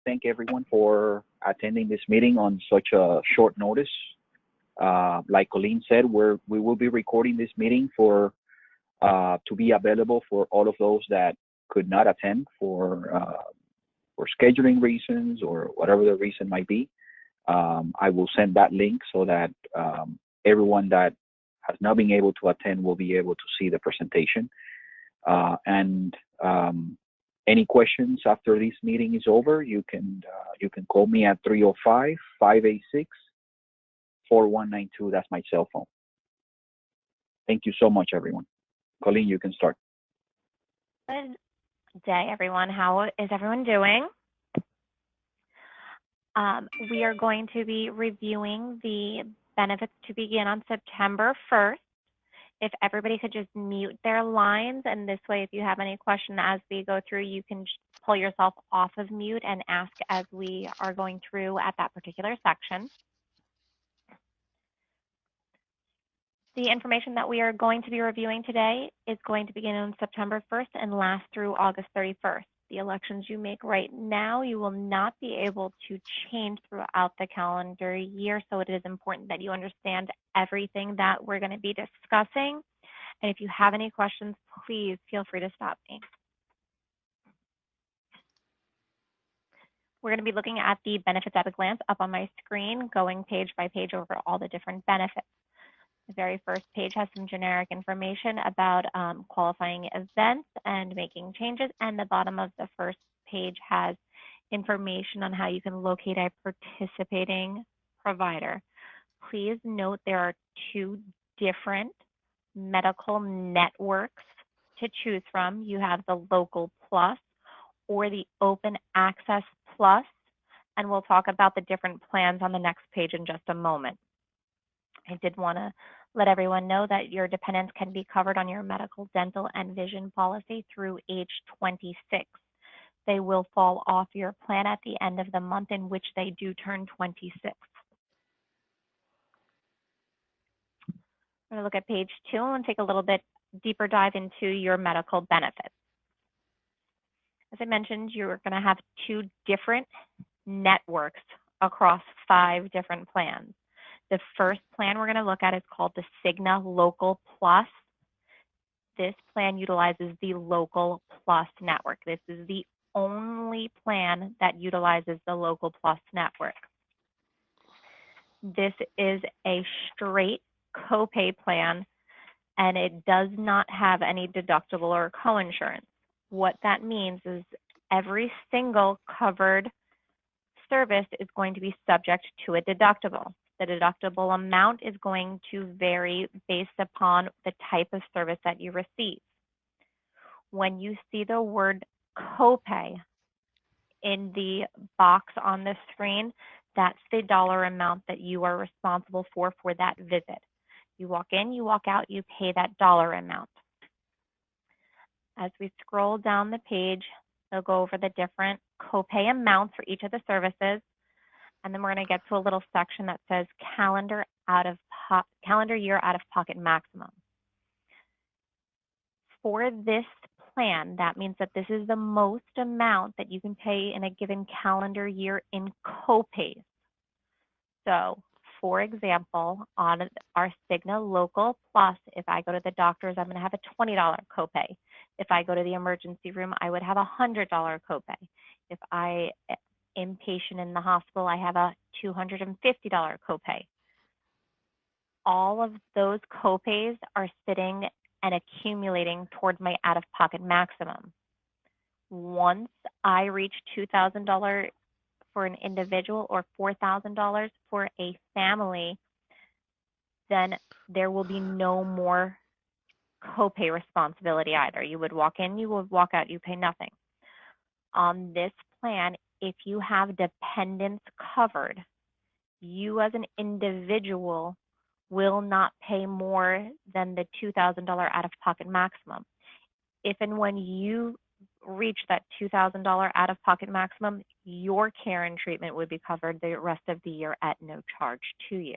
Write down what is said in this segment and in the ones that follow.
thank everyone for attending this meeting on such a short notice. Like Colleen said, we will be recording this meeting to be available for all of those that could not attend for scheduling reasons or whatever the reason might be. I will send that link so that everyone that has not been able to attend will be able to see the presentation. And any questions after this meeting is over, you can call me at 305-586-4192. That's my cell phone. Thank you so much, everyone. Colleen, you can start. Good day, everyone. How is everyone doing? We are going to be reviewing the benefits to begin on September 1st. If everybody could just mute their lines, and this way, if you have any question as we go through, you can pull yourself off of mute and ask as we are going through at that particular section. The information that we are going to be reviewing today is going to begin on September 1st and last through August 31st. The elections you make right now, you will not be able to change throughout the calendar year, so it is important that you understand everything that we're going to be discussing. And if you have any questions, please feel free to stop me. We're going to be looking at the benefits at a glance up on my screen, going page by page over all the different benefits. The very first page has some generic information about qualifying events and making changes, and the bottom of the first page has information on how you can locate a participating provider. Please note there are two different medical networks to choose from. You have the Local Plus or the Open Access Plus, and we'll talk about the different plans on the next page in just a moment. I did want to let everyone know that your dependents can be covered on your medical, dental, and vision policy through age 26. They will fall off your plan at the end of the month in which they do turn 26. We're going to look at page 2 and take a little bit deeper dive into your medical benefits. As I mentioned, you're going to have two different networks across 5 different plans. The first plan we're going to look at is called the Cigna Local Plus. This plan utilizes the Local Plus network. This is the only plan that utilizes the Local Plus network. This is a straight copay plan, and it does not have any deductible or coinsurance. What that means is every single covered service is going to be subject to a deductible. The deductible amount is going to vary based upon the type of service that you receive. When you see the word copay in the box on the screen, that's the dollar amount that you are responsible for that visit. You walk in, you walk out, you pay that dollar amount. As we scroll down the page, they'll go over the different copay amounts for each of the services. And then we're going to get to a little section that says calendar year out-of-pocket maximum. For this plan, that means that this is the most amount that you can pay in a given calendar year in copays. So, for example, on our Cigna Local Plus, if I go to the doctor's, I'm going to have a $20 copay. If I go to the emergency room, I would have a $100 copay. If I inpatient in the hospital, I have a $250 copay. All of those copays are sitting and accumulating towards my out-of-pocket maximum. Once I reach $2,000 for an individual or $4,000 for a family, then there will be no more copay responsibility either. You would walk in, you would walk out, you pay nothing. On this plan, if you have dependents covered, you as an individual will not pay more than the $2,000 out-of-pocket maximum. If and when you reach that $2,000 out-of-pocket maximum, your care and treatment would be covered the rest of the year at no charge to you.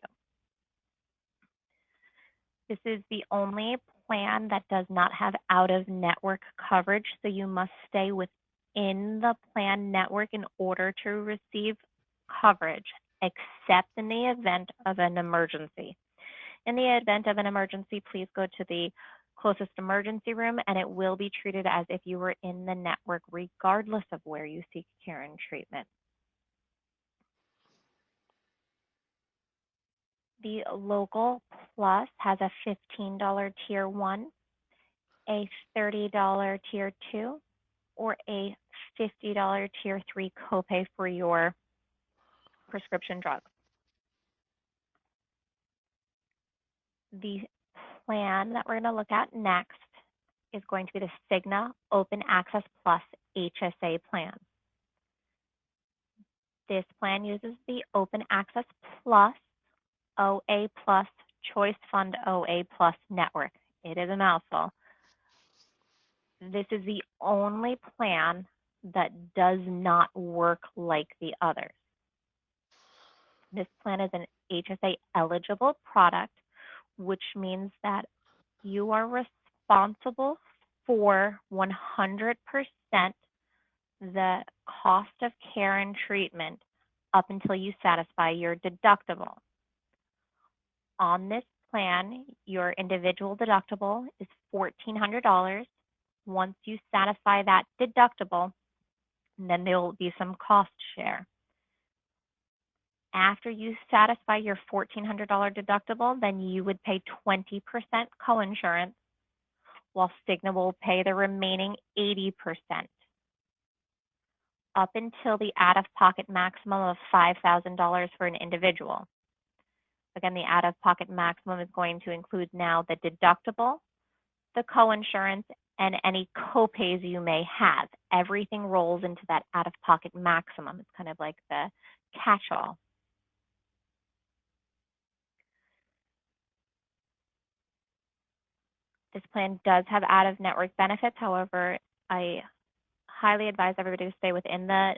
This is the only plan that does not have out-of-network coverage, so you must stay within in the plan network in order to receive coverage, except in the event of an emergency. In the event of an emergency, please go to the closest emergency room, and it will be treated as if you were in the network regardless of where you seek care and treatment. The Local Plus has a $15 Tier 1, a $30 Tier 2, or a $50 Tier 3 copay for your prescription drugs. The plan that we're going to look at next is going to be the Cigna Open Access Plus HSA plan. This plan uses the Open Access Plus OA Plus Choice Fund OA Plus network. It is a mouthful. This is the only plan that does not work like the others. This plan is an HSA eligible product, which means that you are responsible for 100% the cost of care and treatment up until you satisfy your deductible. On this plan, your individual deductible is $1,400. Once you satisfy that deductible, then there will be some cost share. After you satisfy your $1,400 deductible, then you would pay 20% coinsurance, while Cigna will pay the remaining 80%, up until the out-of-pocket maximum of $5,000 for an individual. Again, the out-of-pocket maximum is going to include now the deductible, the coinsurance, and any copays you may have. Everything rolls into that out-of-pocket maximum. It's kind of like the catch-all. This plan does have out-of-network benefits. However, I highly advise everybody to stay within the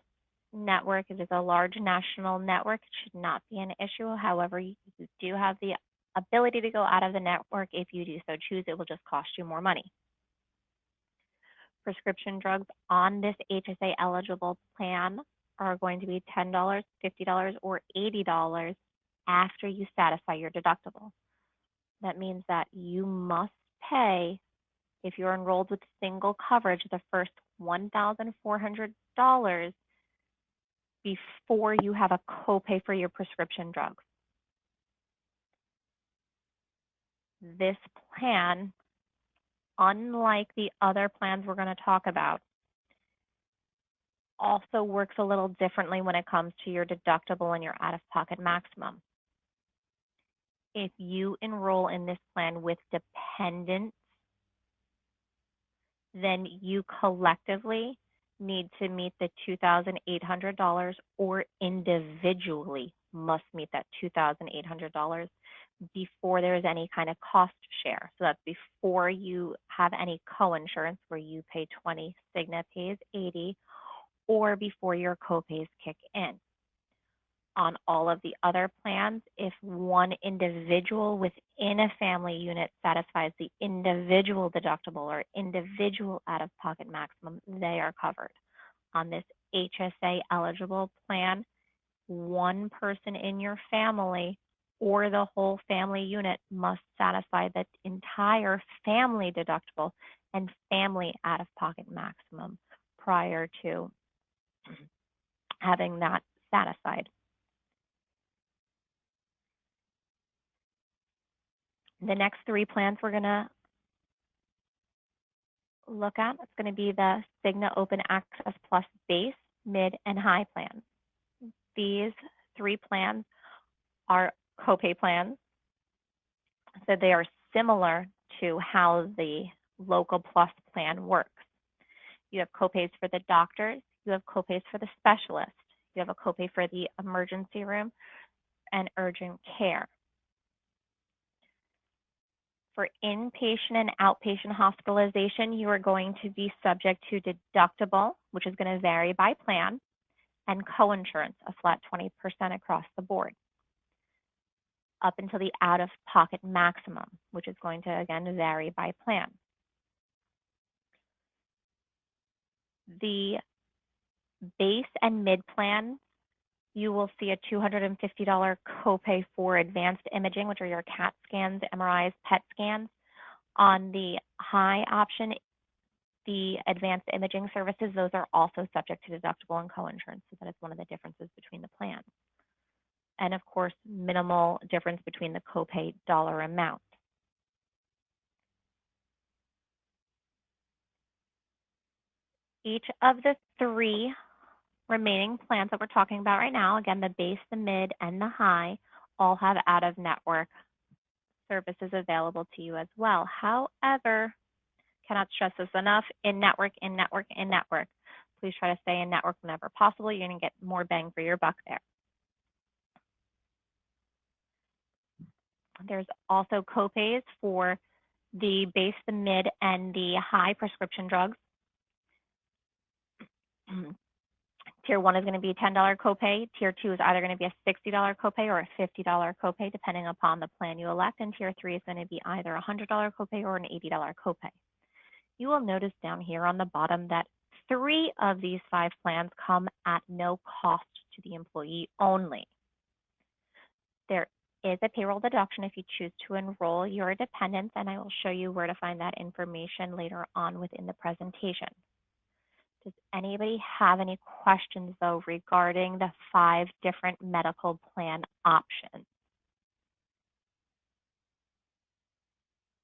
network. It is a large national network. It should not be an issue. However, you do have the ability to go out of the network if you do so choose. It will just cost you more money. Prescription drugs on this HSA eligible plan are going to be $10, $50, or $80 after you satisfy your deductible. That means that you must pay, if you're enrolled with single coverage, the first $1,400 before you have a copay for your prescription drugs. This plan, unlike the other plans we're going to talk about, also works a little differently when it comes to your deductible and your out-of-pocket maximum. If you enroll in this plan with dependents, then you collectively need to meet the $2,800 or individually must meet that $2,800 before there's any kind of cost share. So that's before you have any coinsurance where you pay 20, Cigna pays 80, or before your copays kick in. On all of the other plans, if one individual within a family unit satisfies the individual deductible or individual out-of-pocket maximum, they are covered. On this HSA eligible plan, one person in your family or the whole family unit must satisfy the entire family deductible and family out-of-pocket maximum prior to having that satisfied. The next three plans we're going to look at, it's going to be the Cigna Open Access Plus Base, Mid, and High plans. These three plans are copay plans, so they are similar to how the Local Plus plan works. You have copays for the doctors, you have copays for the specialist, you have a copay for the emergency room and urgent care. For inpatient and outpatient hospitalization, you are going to be subject to deductible, which is going to vary by plan, and coinsurance, a flat 20% across the board, up until the out-of-pocket maximum, which is going to, again, vary by plan. The base and mid plan, you will see a $250 copay for advanced imaging, which are your CAT scans, MRIs, PET scans. On the high option, the advanced imaging services, those are also subject to deductible and coinsurance. So that is one of the differences between the plans. And of course, minimal difference between the copay dollar amount. Each of the three remaining plans that we're talking about right now, again, the base, the mid, and the high, all have out-of-network services available to you as well. However, cannot stress this enough, in-network, in-network, in-network. Please try to stay in-network whenever possible. You're going to get more bang for your buck there. There's also copays for the base, the mid, and the high prescription drugs. Tier 1 is going to be a $10 copay. Tier 2 is either going to be a $60 copay or a $50 copay, depending upon the plan you elect. And Tier 3 is going to be either a $100 copay or an $80 copay. You will notice down here on the bottom that 3 of these 5 plans come at no cost to the employee only. There is a payroll deduction if you choose to enroll your dependents, and I will show you where to find that information later on within the presentation. Does anybody have any questions, though, regarding the 5 different medical plan options?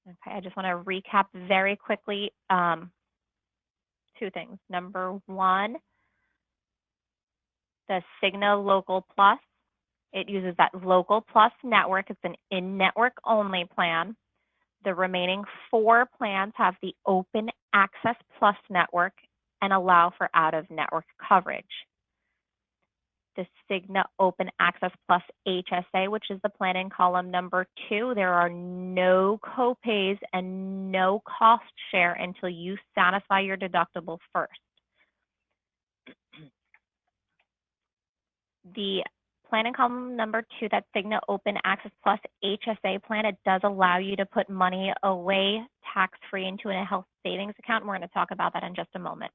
Okay, I just want to recap very quickly 2 things. Number 1, the Cigna Local Plus. It uses that Local Plus network. It's an in-network only plan. The remaining 4 plans have the Open Access Plus network and allow for out-of-network coverage. The Cigna Open Access Plus HSA, which is the plan in column number 2, there are no copays and no cost share until you satisfy your deductible first. The plan in column number 2, that Cigna Open Access Plus HSA plan, it does allow you to put money away tax-free into a health savings account. And we're going to talk about that in just a moment.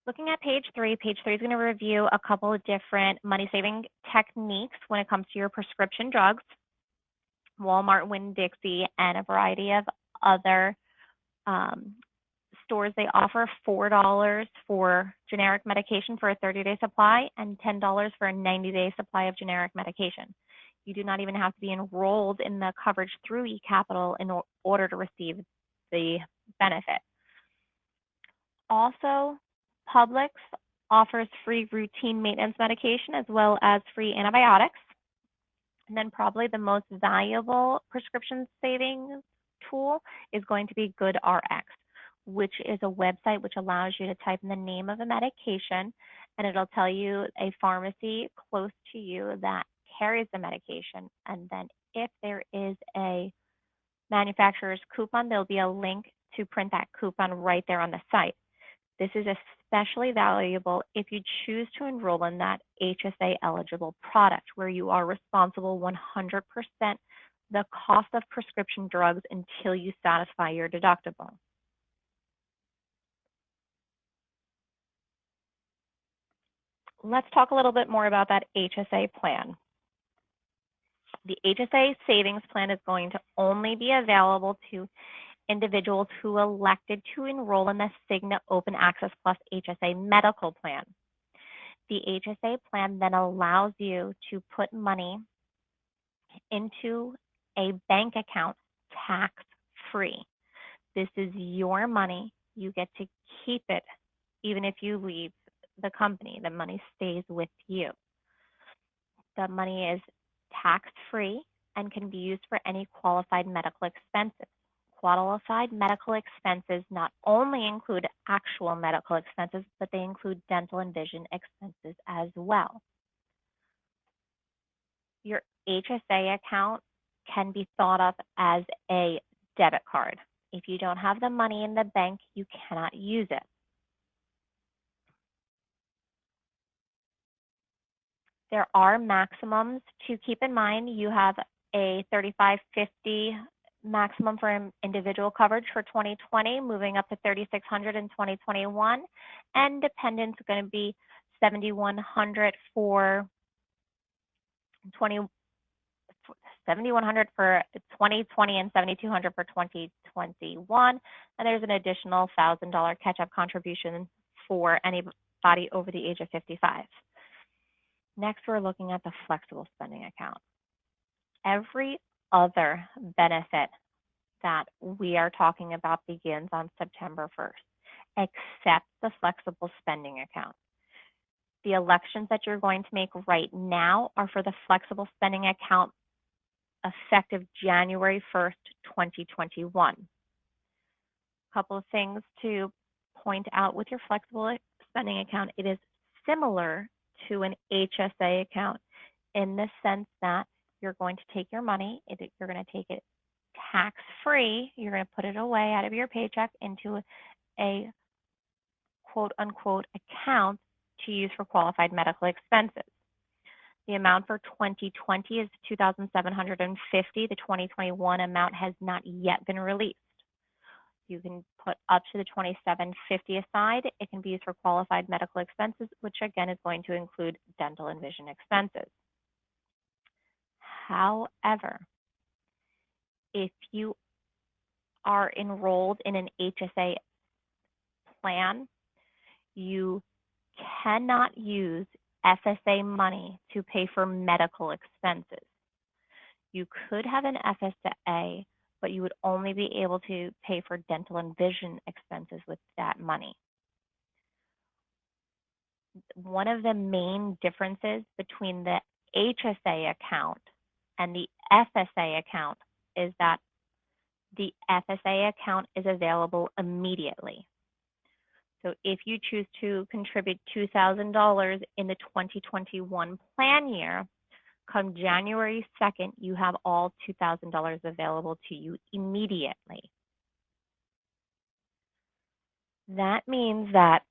Looking at page 3 is going to review a couple of different money-saving techniques when it comes to your prescription drugs. Walmart, Winn-Dixie, and a variety of other stores, they offer $4 for generic medication for a 30-day supply and $10 for a 90-day supply of generic medication. You do not even have to be enrolled in the coverage through eCapital in order to receive the benefit. Also, Publix offers free routine maintenance medication as well as free antibiotics. And then probably the most valuable prescription savings tool is going to be GoodRx, which is a website which allows you to type in the name of a medication, and it'll tell you a pharmacy close to you that carries the medication. And then if there is a manufacturer's coupon, there'll be a link to print that coupon right there on the site. This is especially valuable if you choose to enroll in that HSA eligible product, where you are responsible 100% the cost of prescription drugs until you satisfy your deductible. Let's talk a little bit more about that HSA plan. The HSA savings plan is going to only be available to individuals who elected to enroll in the Cigna Open Access Plus HSA medical plan. The HSA plan then allows you to put money into a bank account tax-free. This is your money. You get to keep it even if you leave the company. The money stays with you. The money is tax-free and can be used for any qualified medical expenses. Qualified medical expenses not only include actual medical expenses, but they include dental and vision expenses as well. Your HSA account can be thought of as a debit card. If you don't have the money in the bank, you cannot use it. There are maximums to keep in mind. You have a $35.50 maximum for individual coverage for 2020, moving up to $3,600 in 2021, and dependents are going to be $7,100 for 20, 7,100 for 2020 and 7,200 for 2021. And there's an additional $1,000 catch-up contribution for anybody over the age of 55. Next, we're looking at the flexible spending account. Every other benefit that we are talking about begins on September 1st, except the flexible spending account. The elections that you're going to make right now are for the flexible spending account effective January 1st, 2021. A couple of things to point out with your flexible spending account. It is similar to an HSA account in the sense that you're going to take your money, you're going to take it tax-free, you're going to put it away out of your paycheck into a quote-unquote account to use for qualified medical expenses. The amount for 2020 is $2,750. The 2021 amount has not yet been released. You can put up to the $2,750 aside. It can be used for qualified medical expenses, which again is going to include dental and vision expenses. However, if you are enrolled in an HSA plan, you cannot use FSA money to pay for medical expenses. You could have an FSA, but you would only be able to pay for dental and vision expenses with that money. One of the main differences between the HSA account and the FSA account is that the FSA account is available immediately. So if you choose to contribute $2,000 in the 2021 plan year, come January 2nd, you have all $2,000 available to you immediately. That means that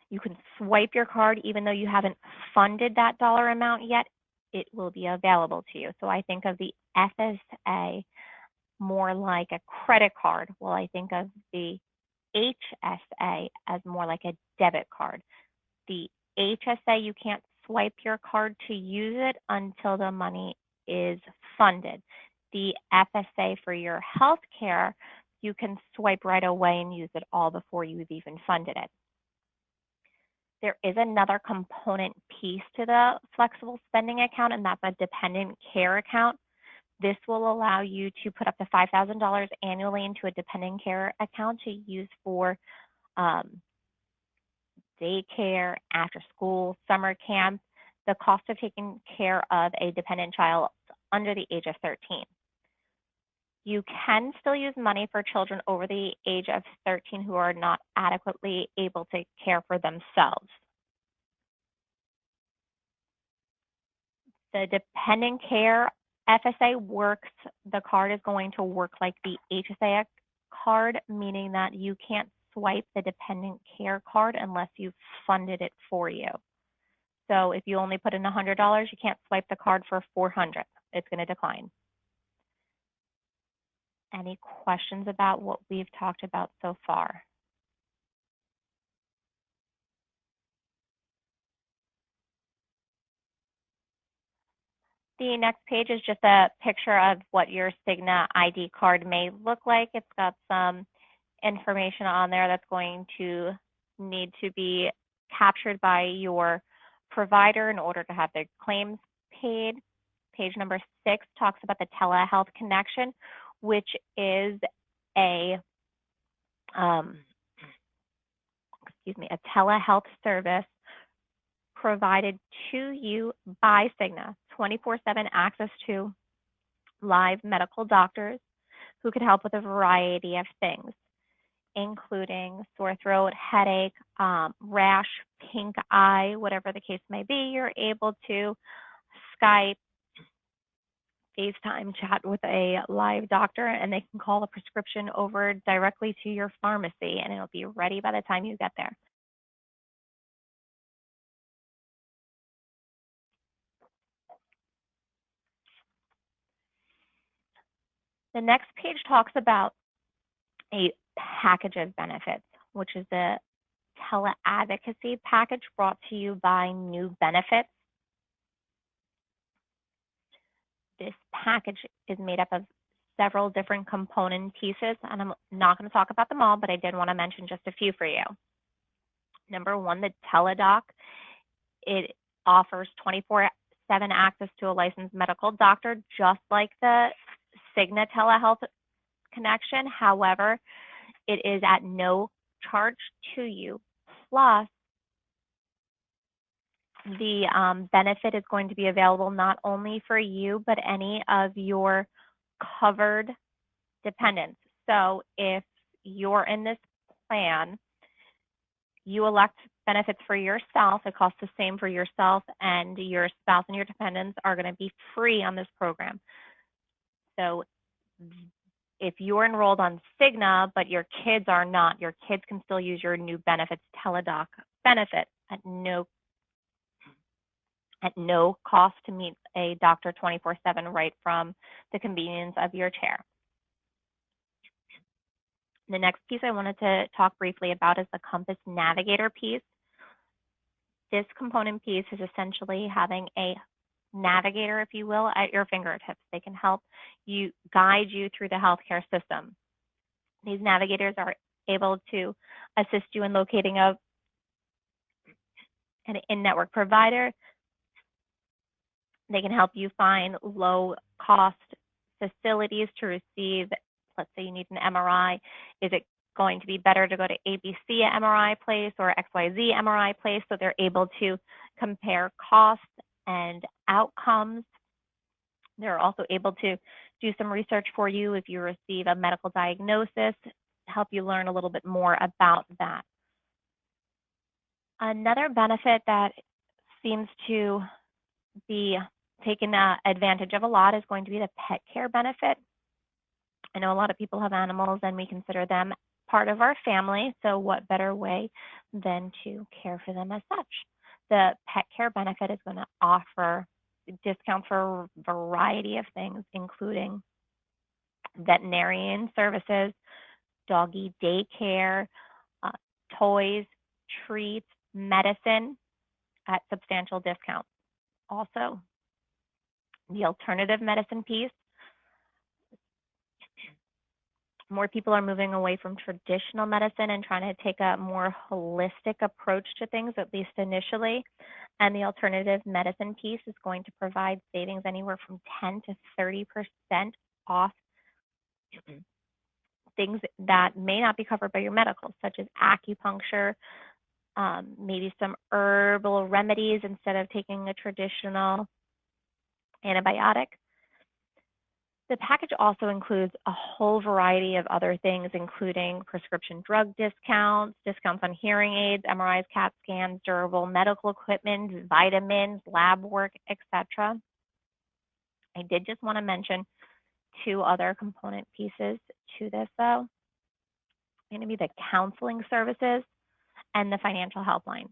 you can swipe your card even though you haven't funded that dollar amount yet, it will be available to you. So I think of the FSA more like a credit card, while I think of the HSA as more like a debit card. The HSA, you can't swipe your card to use it until the money is funded. The FSA for your health care, you can swipe right away and use it all before you've even funded it. There is another component piece to the flexible spending account, and that's a dependent care account. This will allow you to put up to $5,000 annually into a dependent care account to use for daycare, after school, summer camp, the cost of taking care of a dependent child under the age of 13. You can still use money for children over the age of 13 who are not adequately able to care for themselves. The dependent care FSA works, the card is going to work like the HSA card, meaning that you can't swipe the dependent care card unless you've funded it for you. So if you only put in $100, you can't swipe the card for $400. It's going to decline. Any questions about what we've talked about so far? The next page is just a picture of what your Cigna ID card may look like. It's got some information on there that's going to need to be captured by your provider in order to have their claims paid. Page number 6 talks about the telehealth connection, which is a telehealth service provided to you by Cigna, 24/7 access to live medical doctors who could help with a variety of things, including sore throat, headache, rash, pink eye, whatever the case may be. You're able to Skype, FaceTime chat with a live doctor, and they can call a prescription over directly to your pharmacy, and it'll be ready by the time you get there. The next page talks about a package of benefits, which is the teleadvocacy package brought to you by New Benefits. This package is made up of several different component pieces, and I'm not going to talk about them all, but I did want to mention just a few for you. Number one, the teledoc. It offers 24/7 access to a licensed medical doctor, just like the Cigna telehealth connection. However, it is at no charge to you. Plus, the benefit is going to be available not only for you, but any of your covered dependents. So if you're in this plan, you elect benefits for yourself. It costs the same for yourself, and your spouse and your dependents are going to be free on this program. So if you're enrolled on Cigna, but your kids are not, your kids can still use your New Benefits teledoc benefit at no cost to meet a doctor 24/7 right from the convenience of your chair. The next piece I wanted to talk briefly about is the Compass Navigator piece. This component piece is essentially having a navigator, if you will, at your fingertips. They can help you guide you through the healthcare system. These navigators are able to assist you in locating an in-network provider. They can help you find low-cost facilities to receive. Let's say you need an MRI. Is it going to be better to go to ABC MRI place or XYZ MRI place? So they're able to compare costs and outcomes. They're also able to do some research for you if you receive a medical diagnosis, help you learn a little bit more about that. Another benefit that seems to be taken advantage of a lot is going to be the pet care benefit. I know a lot of people have animals and we consider them part of our family, so what better way than to care for them as such? The pet care benefit is going to offer discounts for a variety of things, including veterinarian services, doggy daycare, toys, treats, medicine at substantial discounts. Also, the alternative medicine piece. More people are moving away from traditional medicine and trying to take a more holistic approach to things, at least initially. And the alternative medicine piece is going to provide savings anywhere from 10 to 30% off things that may not be covered by your medical, such as acupuncture, maybe some herbal remedies instead of taking a traditional antibiotic. The package also includes a whole variety of other things, including prescription drug discounts, discounts on hearing aids, MRIs, CAT scans, durable medical equipment, vitamins, lab work, etc. I did just want to mention two other component pieces to this, though. It's going to be the counseling services and the financial helpline.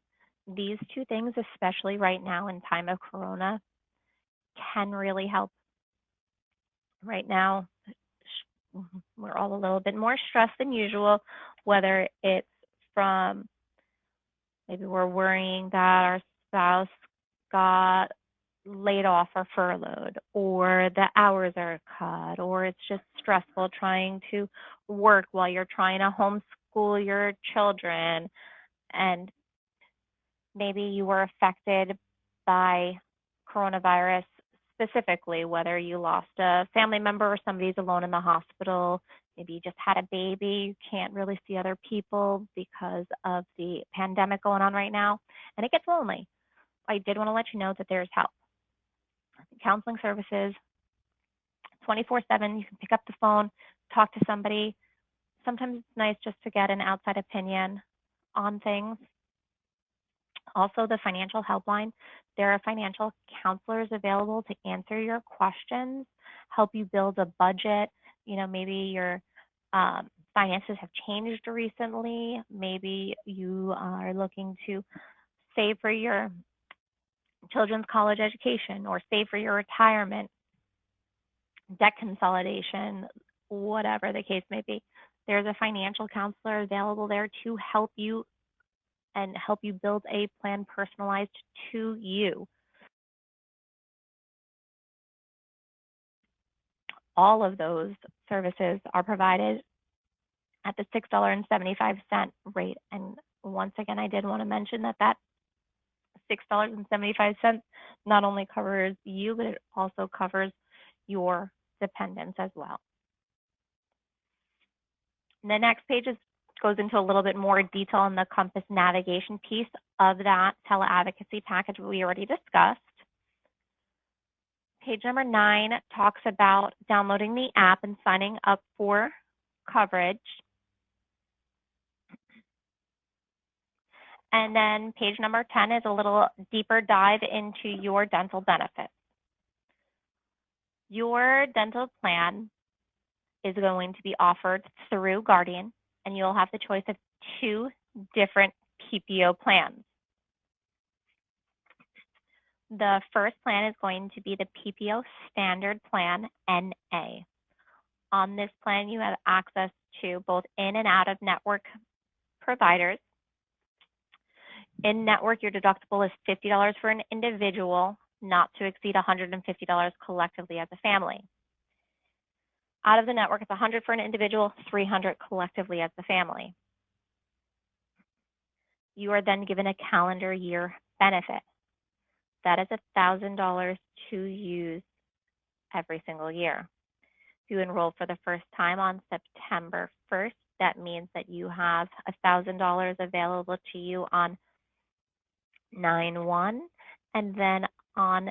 These two things, especially right now in time of Corona, can really help. Right now, we're all a little bit more stressed than usual, whether it's from maybe we're worrying that our spouse got laid off or furloughed, or the hours are cut, or it's just stressful trying to work while you're trying to homeschool your children, and maybe you were affected by coronavirus specifically, whether you lost a family member or somebody's alone in the hospital, maybe you just had a baby, you can't really see other people because of the pandemic going on right now, and it gets lonely. I did want to let you know that there's help. Counseling services, 24/7, you can pick up the phone, talk to somebody. Sometimes it's nice just to get an outside opinion on things. Also, the financial helpline, there are financial counselors available to answer your questions, help you build a budget. You know, maybe your finances have changed recently. Maybe you are looking to save for your children's college education or save for your retirement, debt consolidation, whatever the case may be. There's a financial counselor available there to help you and help you build a plan personalized to you. All of those services are provided at the $6.75 rate. And once again, I did want to mention that that $6.75 not only covers you, but it also covers your dependents as well. The next page goes into a little bit more detail on the Compass navigation piece of that teleadvocacy package we already discussed. Page number 9 talks about downloading the app and signing up for coverage. And then page number 10 is a little deeper dive into your dental benefits. Your dental plan is going to be offered through Guardian, and you'll have the choice of 2 different PPO plans. The first plan is going to be the PPO Standard Plan NA. On this plan, you have access to both in and out of network providers. In network, your deductible is $50 for an individual, not to exceed $150 collectively as a family. Out of the network, it's $100 for an individual, $300 collectively as the family. You are then given a calendar year benefit. That is $1,000 to use every single year. If you enroll for the first time on September 1st, that means that you have $1,000 available to you on 9/1, and then on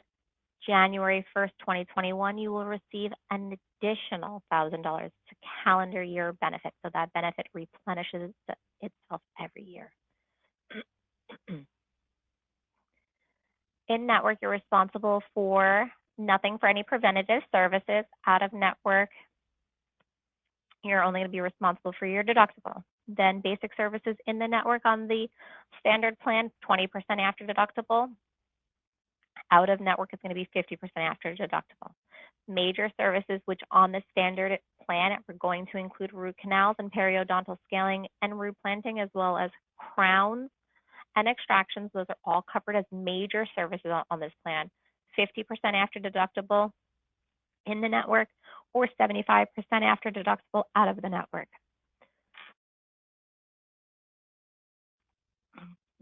January 1st, 2021, you will receive an additional $1,000 to calendar year benefit. So that benefit replenishes itself every year. In network, you're responsible for nothing for any preventative services. Out of network, you're only going to be responsible for your deductible. Then basic services in the network on the standard plan, 20% after deductible. Out of network is going to be 50% after deductible. Major services, which on the standard plan are going to include root canals and periodontal scaling and root planting, as well as crowns and extractions. Those are all covered as major services on this plan. 50% after deductible in the network, or 75% after deductible out of the network.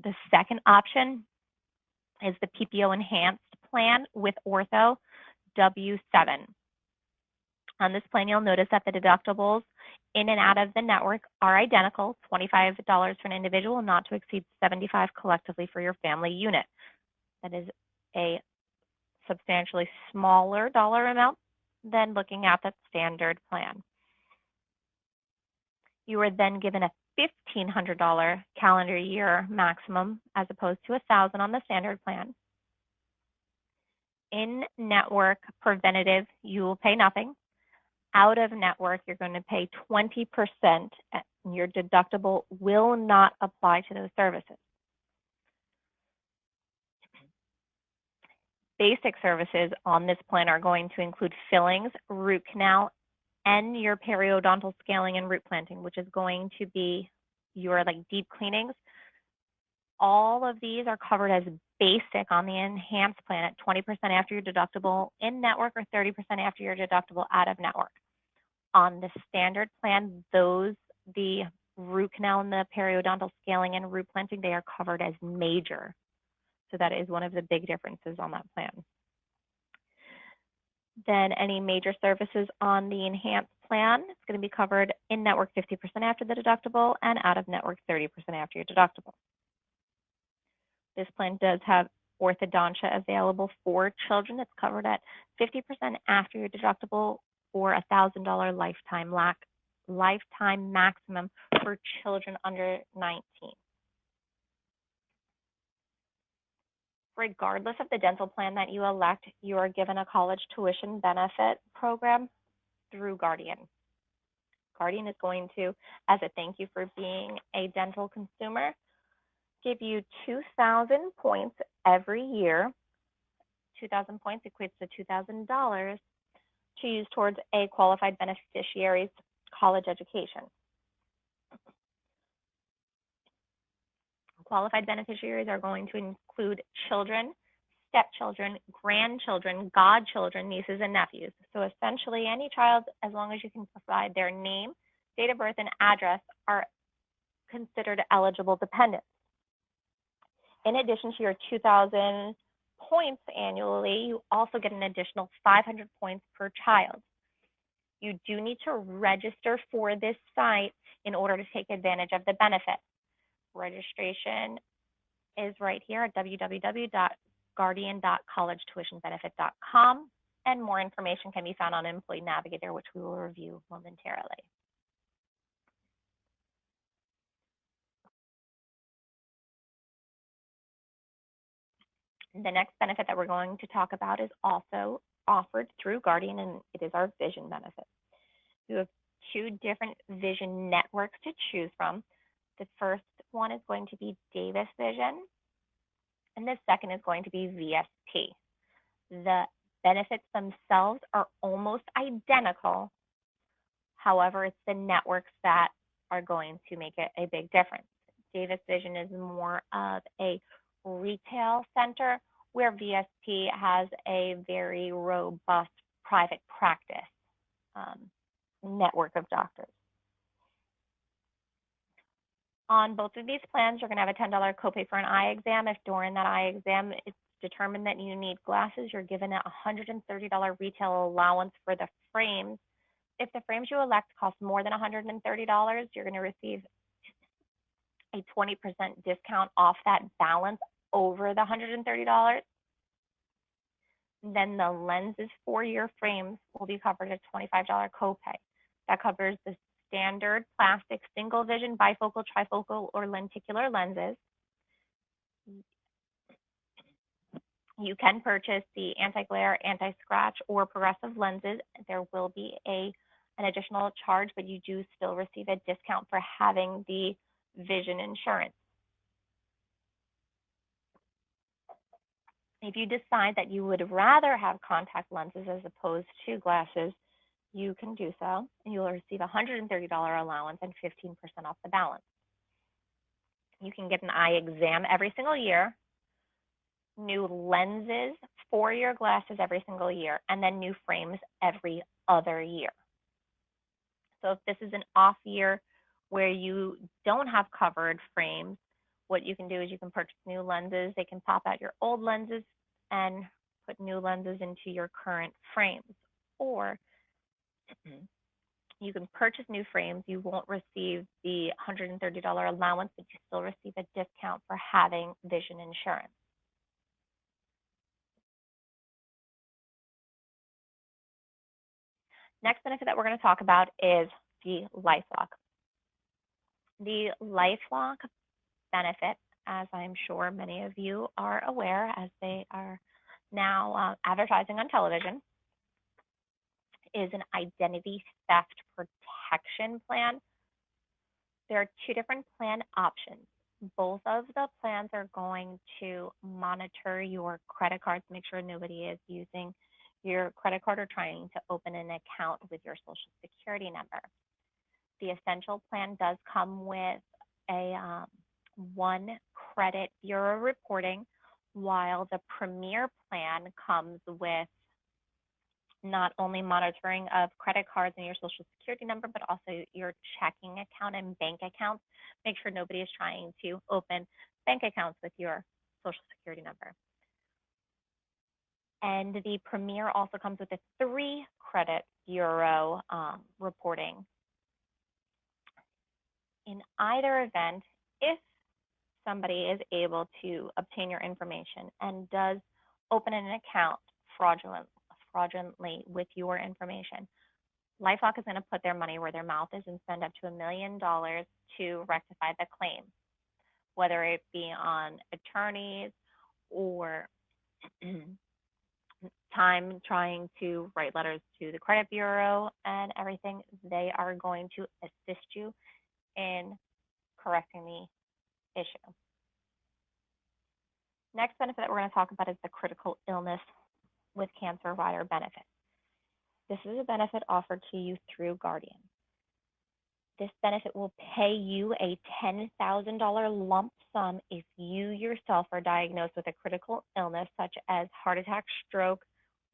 The second option is the PPO Enhanced plan with Ortho W7. On this plan, you'll notice that the deductibles in and out of the network are identical, $25 for an individual, not to exceed $75 collectively for your family unit. That is a substantially smaller dollar amount than looking at the standard plan. You are then given a $1,500 calendar year maximum as opposed to $1,000 on the standard plan. In network preventative, you will pay nothing. Out of network, you're going to pay 20%, and your deductible will not apply to those services. Basic services on this plan are going to include fillings, root canal, and your periodontal scaling and root planting, which is going to be your deep cleanings. All of these are covered as basic on the enhanced plan at 20% after your deductible in network or 30% after your deductible out of network. On the standard plan, the root canal and the periodontal scaling and root planting, they are covered as major. So that is one of the big differences on that plan. Then any major services on the enhanced plan, it's going to be covered in network 50% after the deductible and out of network 30% after your deductible. This plan does have orthodontia available for children. It's covered at 50% after your deductible or $1,000 lifetime maximum for children under 19. Regardless of the dental plan that you elect, you are given a college tuition benefit program through Guardian. Guardian is going to, as a thank you for being a dental consumer, give you 2,000 points every year. 2,000 points equates to $2,000 to use towards a qualified beneficiary's college education. Qualified beneficiaries are going to include children, stepchildren, grandchildren, godchildren, nieces, and nephews. So essentially, any child, as long as you can provide their name, date of birth, and address, are considered eligible dependents. In addition to your 2,000 points annually, you also get an additional 500 points per child. You do need to register for this site in order to take advantage of the benefit. Registration is right here at www.guardian.collegetuitionbenefit.com, and more information can be found on Employee Navigator, which we will review momentarily. The next benefit that we're going to talk about is also offered through Guardian, and it is our vision benefit. You have two different vision networks to choose from. The first one is going to be Davis Vision, and the second is going to be VSP. The benefits themselves are almost identical. However, it's the networks that are going to make it a big difference. Davis Vision is more of a retail center, where VSP has a very robust private practice network of doctors. On both of these plans, you're going to have a $10 copay for an eye exam. If during that eye exam it's determined that you need glasses, you're given a $130 retail allowance for the frames. If the frames you elect cost more than $130, you're going to receive a 20% discount off that balance over the $130. Then the lenses for your frames will be covered at a $25 copay. That covers the standard plastic single vision, bifocal, trifocal, or lenticular lenses. You can purchase the anti-glare, anti-scratch, or progressive lenses. There will be an additional charge, but you do still receive a discount for having the vision insurance. If you decide that you would rather have contact lenses as opposed to glasses, you can do so, and you'll receive a $130 allowance and 15% off the balance. You can get an eye exam every single year, new lenses for your glasses every single year, and then new frames every other year. So if this is an off year where you don't have covered frames, what you can do is you can purchase new lenses. They can pop out your old lenses and put new lenses into your current frames. Or you can purchase new frames. You won't receive the $130 allowance, but you still receive a discount for having vision insurance. Next benefit that we're going to talk about is the LifeLock. The LifeLock benefit, as I'm sure many of you are aware, as they are now advertising on television, is an identity theft protection plan. There are two different plan options. Both of the plans are going to monitor your credit cards, make sure nobody is using your credit card or trying to open an account with your Social Security number. The Essential plan does come with a one credit bureau reporting, while the Premier plan comes with not only monitoring of credit cards and your Social Security number, but also your checking account and bank accounts. Make sure nobody is trying to open bank accounts with your Social Security number. And the Premier also comes with a 3 credit bureau reporting. In either event, if somebody is able to obtain your information and does open an account fraudulently with your information, LifeLock is going to put their money where their mouth is and spend up to $1 million to rectify the claim, whether it be on attorneys or time trying to write letters to the credit bureau and everything. They are going to assist you in correcting the issue. Next benefit that we're going to talk about is the critical illness with cancer rider benefit. This is a benefit offered to you through Guardian. This benefit will pay you a $10,000 lump sum if you yourself are diagnosed with a critical illness such as heart attack, stroke,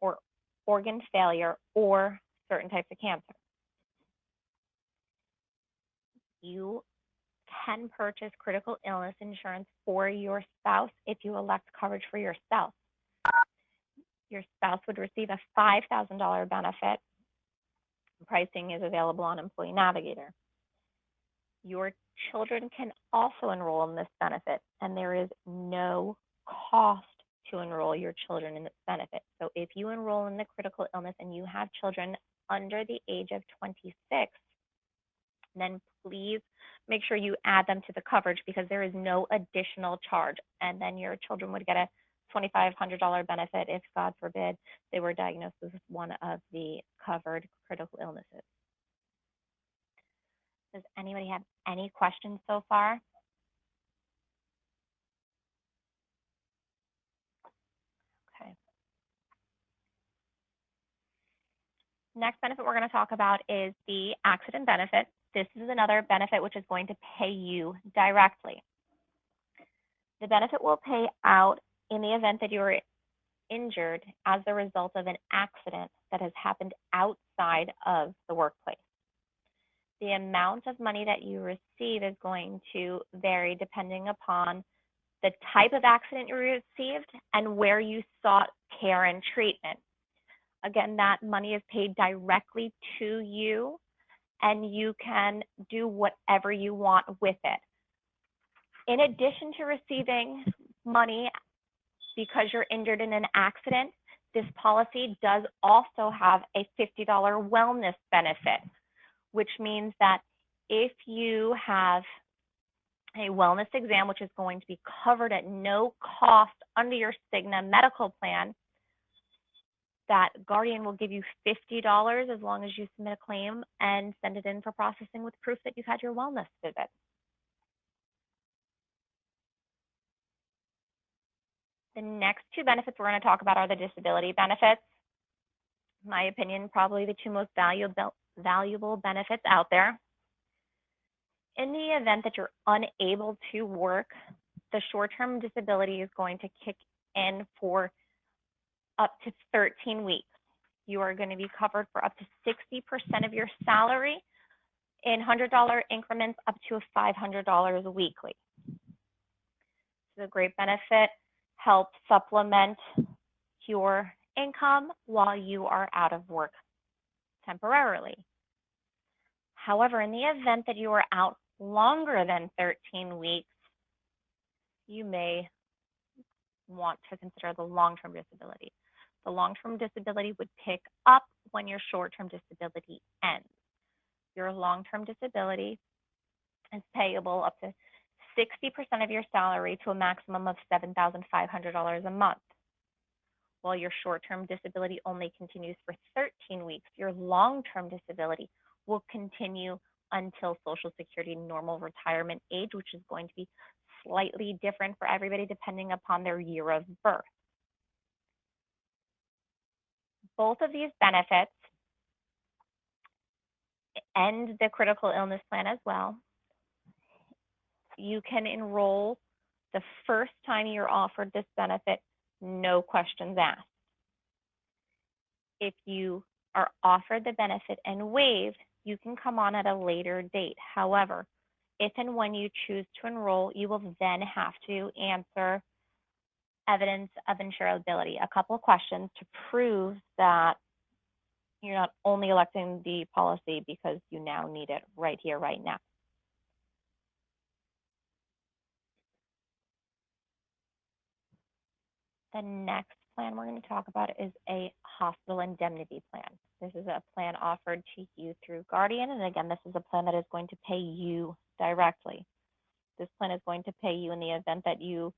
or organ failure, or certain types of cancer. You can purchase critical illness insurance for your spouse if you elect coverage for yourself. Your spouse would receive a $5,000 benefit. Pricing is available on Employee Navigator. Your children can also enroll in this benefit, and there is no cost to enroll your children in this benefit. So if you enroll in the critical illness and you have children under the age of 26, then please make sure you add them to the coverage because there is no additional charge. And then your children would get a $2,500 benefit if, God forbid, they were diagnosed with one of the covered critical illnesses. Does anybody have any questions so far? Okay. Next benefit we're going to talk about is the accident benefit. This is another benefit which is going to pay you directly. The benefit will pay out in the event that you are injured as a result of an accident that has happened outside of the workplace. The amount of money that you receive is going to vary depending upon the type of accident you received and where you sought care and treatment. Again, that money is paid directly to you, and you can do whatever you want with it. In addition to receiving money because you're injured in an accident, this policy does also have a $50 wellness benefit, which means that if you have a wellness exam, which is going to be covered at no cost under your Cigna medical plan, that Guardian will give you $50 as long as you submit a claim and send it in for processing with proof that you've had your wellness visit. The next two benefits we're going to talk about are the disability benefits. In my opinion, probably the two most valuable benefits out there. In the event that you're unable to work, the short-term disability is going to kick in for up to 13 weeks. You are going to be covered for up to 60% of your salary in $100 increments up to $500 weekly. It's a great benefit, helps supplement your income while you are out of work temporarily. However, in the event that you are out longer than 13 weeks, you may want to consider the long-term disability. The long-term disability would pick up when your short-term disability ends. Your long-term disability is payable up to 60% of your salary to a maximum of $7,500 a month. While your short-term disability only continues for 13 weeks, your long-term disability will continue until Social Security normal retirement age, which is going to be slightly different for everybody depending upon their year of birth. Both of these benefits and the critical illness plan as well, you can enroll the first time you're offered this benefit, no questions asked. If you are offered the benefit and waived, you can come on at a later date. However, if and when you choose to enroll, you will then have to answer evidence of insurability, a couple of questions to prove that you're not only electing the policy because you now need it right here, right now. The next plan we're going to talk about is a hospital indemnity plan. This is a plan offered to you through Guardian, and again, this is a plan that is going to pay you directly. This plan is going to pay you in the event that you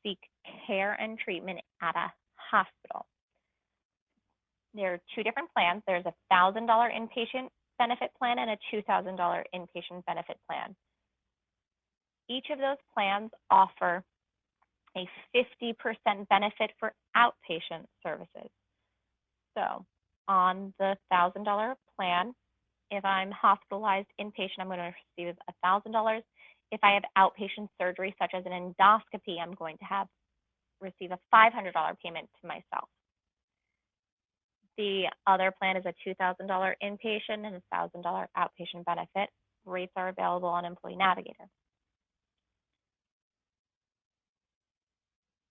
seek care and treatment at a hospital. There are two different plans. There's a $1,000 inpatient benefit plan and a $2,000 inpatient benefit plan. Each of those plans offer a 50% benefit for outpatient services. So on the $1,000 plan. If I'm hospitalized inpatient, I'm going to receive $1,000. If I have outpatient surgery, such as an endoscopy, I'm going to receive a $500 payment to myself. The other plan is a $2,000 inpatient and a $1,000 outpatient benefit. Rates are available on Employee Navigator.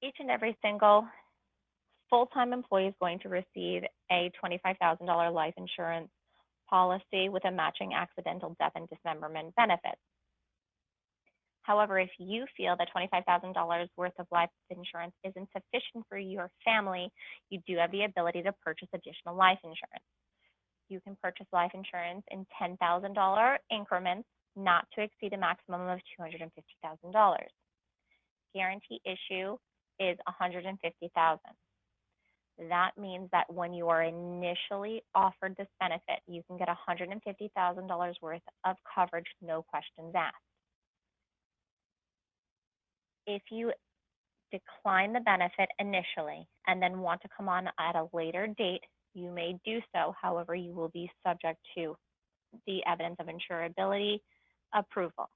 Each and every single full-time employee is going to receive a $25,000 life insurance policy with a matching accidental death and dismemberment benefit. However, if you feel that $25,000 worth of life insurance isn't sufficient for your family, you do have the ability to purchase additional life insurance. You can purchase life insurance in $10,000 increments, not to exceed a maximum of $250,000. Guarantee issue is $150,000. That means that when you are initially offered this benefit, you can get $150,000 worth of coverage, no questions asked. If you decline the benefit initially and then want to come on at a later date, you may do so. However, you will be subject to the evidence of insurability approval.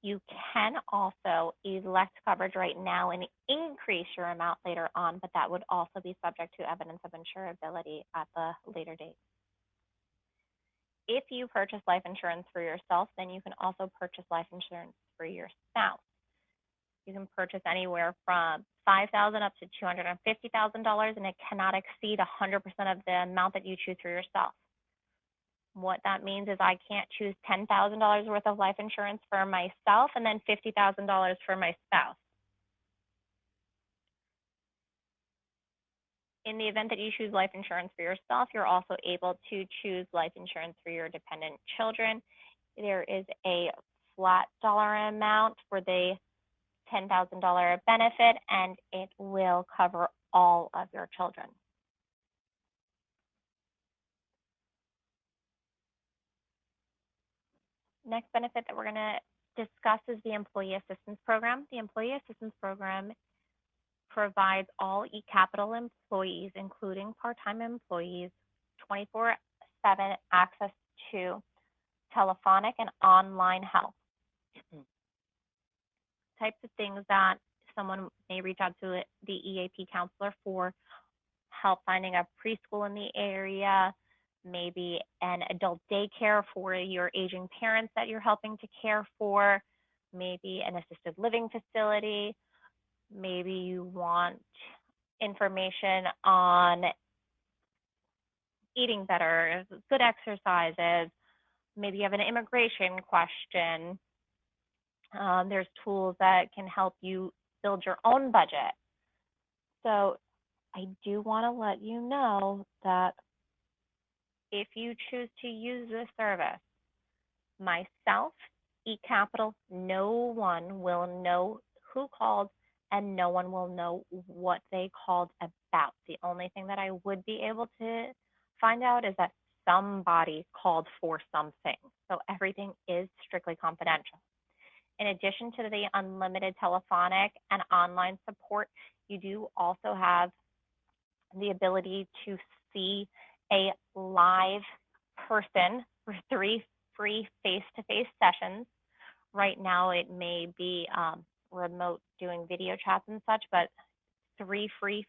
You can also elect coverage right now and increase your amount later on, but that would also be subject to evidence of insurability at the later date. If you purchase life insurance for yourself, then you can also purchase life insurance for your spouse. You can purchase anywhere from $5,000 up to $250,000, and it cannot exceed 100% of the amount that you choose for yourself. What that means is I can't choose $10,000 worth of life insurance for myself and then $50,000 for my spouse. In the event that you choose life insurance for yourself, you're also able to choose life insurance for your dependent children. There is a flat dollar amount for the $10,000 benefit, and it will cover all of your children. Next benefit that we're going to discuss is the Employee Assistance Program. The Employee Assistance Program provides all eCapital employees, including part-time employees, 24/7 access to telephonic and online help. Types of things that someone may reach out to the EAP counselor for: help finding a preschool in the area, maybe an adult daycare for your aging parents that you're helping to care for, maybe an assisted living facility, maybe you want information on eating better, good exercises, maybe you have an immigration question. There's tools that can help you build your own budget. So I do want to let you know that if you choose to use this service, myself, eCapital, no one will know who called and no one will know what they called about. The only thing that I would be able to find out is that somebody called for something. So everything is strictly confidential. In addition to the unlimited telephonic and online support, you do also have the ability to see a live person for 3 free face-to-face sessions. Right now it may be remote doing video chats and such, but 3 free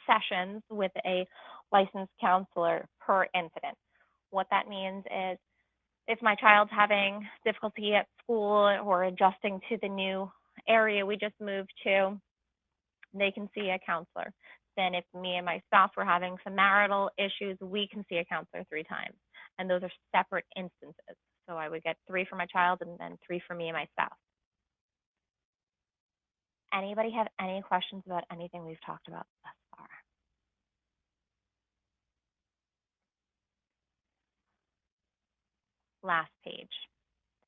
sessions with a licensed counselor per incident. What that means is if my child's having difficulty at school or adjusting to the new area we just moved to, they can see a counselor. Then if me and my spouse were having some marital issues, we can see a counselor 3 times. And those are separate instances. So I would get 3 for my child and then 3 for me and my spouse. Anybody have any questions about anything we've talked about thus far? Last page.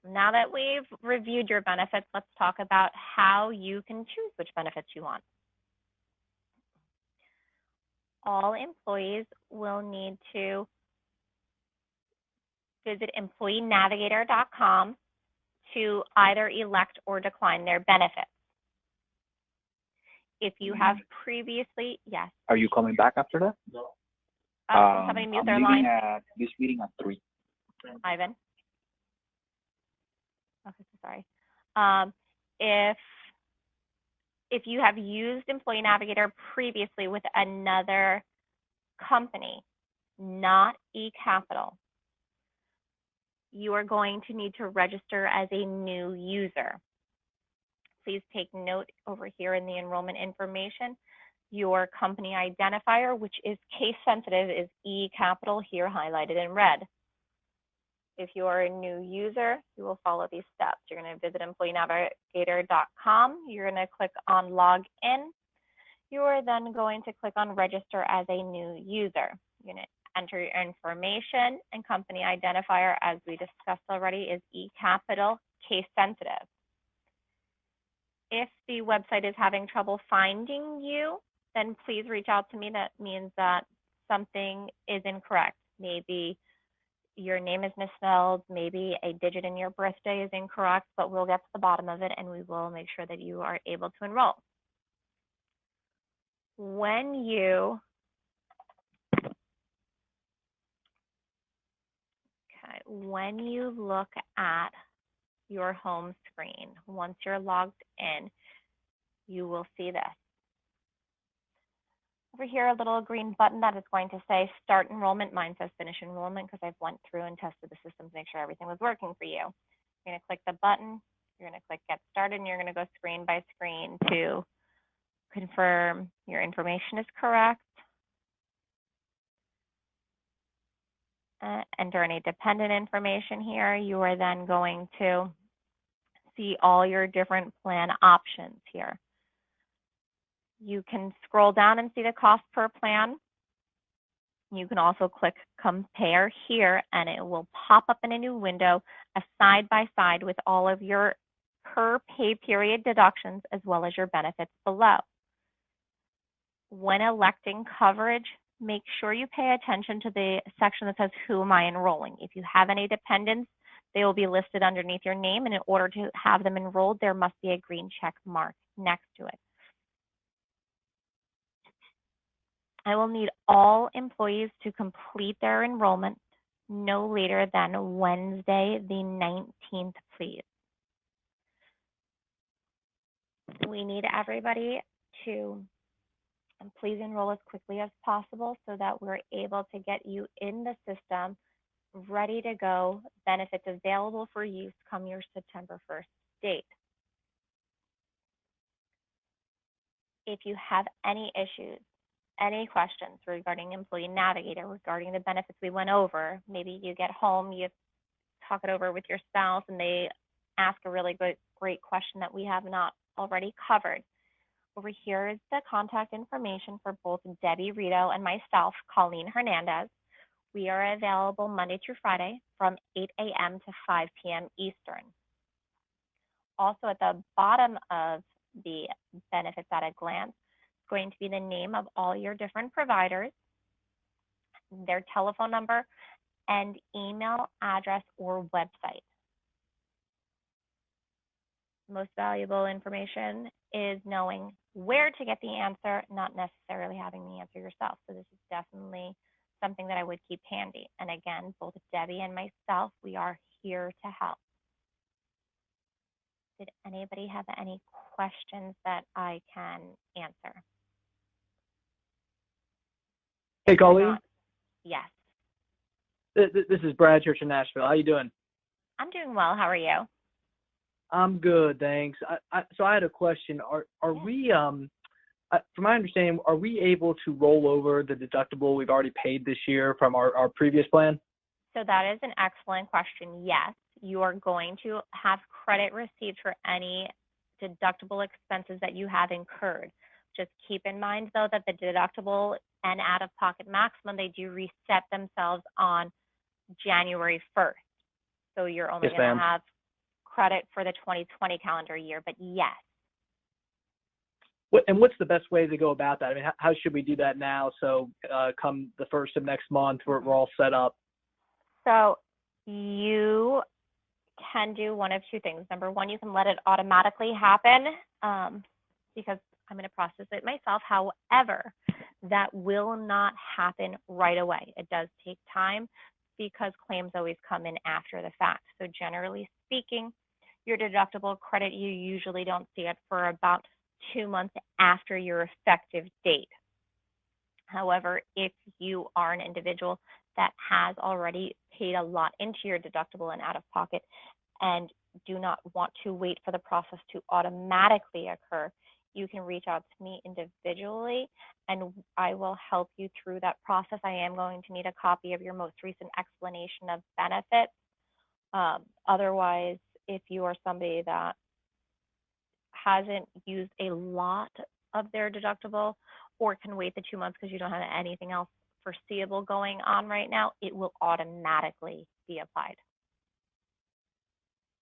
Now that we've reviewed your benefits, let's talk about how you can choose which benefits you want. All employees will need to visit employeenavigator.com to either elect or decline their benefits. If you have previously, yes. Are you coming back after that? Can somebody mute their line? I'm leaving this meeting at 3. Ivan? Okay, so sorry. If you have used Employee Navigator previously with another company, not eCapital, you are going to need to register as a new user. Please take note over here in the enrollment information. Your company identifier, which is case sensitive, is eCapital here highlighted in red. If you are a new user, you will follow these steps. You're going to visit employeenavigator.com. You're going to click on log in. You are then going to click on register as a new user. You're going to enter your information, and company identifier, as we discussed already, is eCapital case sensitive. If the website is having trouble finding you, then please reach out to me. That means that something is incorrect. Maybe your name is misspelled, maybe a digit in your birthday is incorrect, but we'll get to the bottom of it and we will make sure that you are able to enroll. When you look at your home screen, once you're logged in, you will see this. Over here, a little green button that is going to say start enrollment. Mine says finish enrollment because I've went through and tested the system to make sure everything was working for you. You're going to click the button, you're going to click get started, and you're going to go screen by screen to confirm your information is correct. Enter any dependent information here. You are then going to see all your different plan options here. You can scroll down and see the cost per plan. You can also click compare here, and it will pop up in a new window, a side-by-side with all of your per pay period deductions as well as your benefits below. When electing coverage, make sure you pay attention to the section that says, who am I enrolling? If you have any dependents, they will be listed underneath your name, and in order to have them enrolled, there must be a green check mark next to it. I will need all employees to complete their enrollment no later than Wednesday, the 19th, please. We need everybody to please enroll as quickly as possible so that we're able to get you in the system, ready to go, benefits available for use come your September 1st date. If you have any issues, any questions regarding Employee Navigator, regarding the benefits we went over, maybe you get home, you talk it over with your spouse, and they ask a really great question that we have not already covered. Over here is the contact information for both Debbie Rito and myself, Colleen Hernandez. We are available Monday through Friday from 8 a.m. to 5 p.m. Eastern. Also at the bottom of the benefits at a glance, going to be the name of all your different providers, their telephone number, and email address or website. Most valuable information is knowing where to get the answer, not necessarily having the answer yourself. So this is definitely something that I would keep handy. And again, both Debbie and myself, we are here to help. Did anybody have any questions that I can answer? Hey, Colleen. Yes. This is Brad Church in Nashville. How you doing? I'm doing well. How are you? I'm good, thanks. So I had a question. Are we, from my understanding, are we able to roll over the deductible we've already paid this year from our previous plan? So that is an excellent question. Yes, you are going to have credit received for any deductible expenses that you have incurred. Just keep in mind, though, that the deductible and out-of-pocket maximum, they do reset themselves on January 1st. So you're only going to have credit for the 2020 calendar year, but yes. And what's the best way to go about that? I mean, how should we do that now? So come the first of next month, we're all set up. So you can do one of two things. Number one, you can let it automatically happen because I'm going to process it myself. However, that will not happen right away. It does take time because claims always come in after the fact. So generally speaking, your deductible credit, you usually don't see it for about 2 months after your effective date. However, if you are an individual that has already paid a lot into your deductible and out of pocket and do not want to wait for the process to automatically occur, you can reach out to me individually and I will help you through that process. I am going to need a copy of your most recent explanation of benefits. Otherwise, if you are somebody that hasn't used a lot of their deductible or can wait the 2 months because you don't have anything else foreseeable going on right now, it will automatically be applied.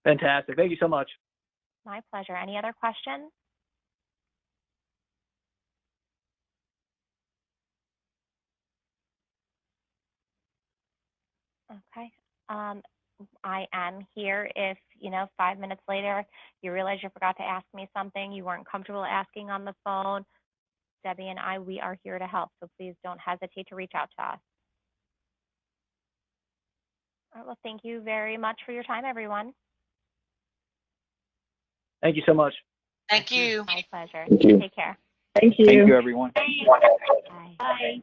Fantastic. Thank you so much. My pleasure. Any other questions? Okay. I am here if, 5 minutes later you realize you forgot to ask me something you weren't comfortable asking on the phone. Debbie and I, we are here to help, so please don't hesitate to reach out to us. All right, well, thank you very much for your time, everyone. Thank you so much. Thank you. My pleasure. Thank you. Take care. Thank you. Thank you, everyone. Bye. Bye.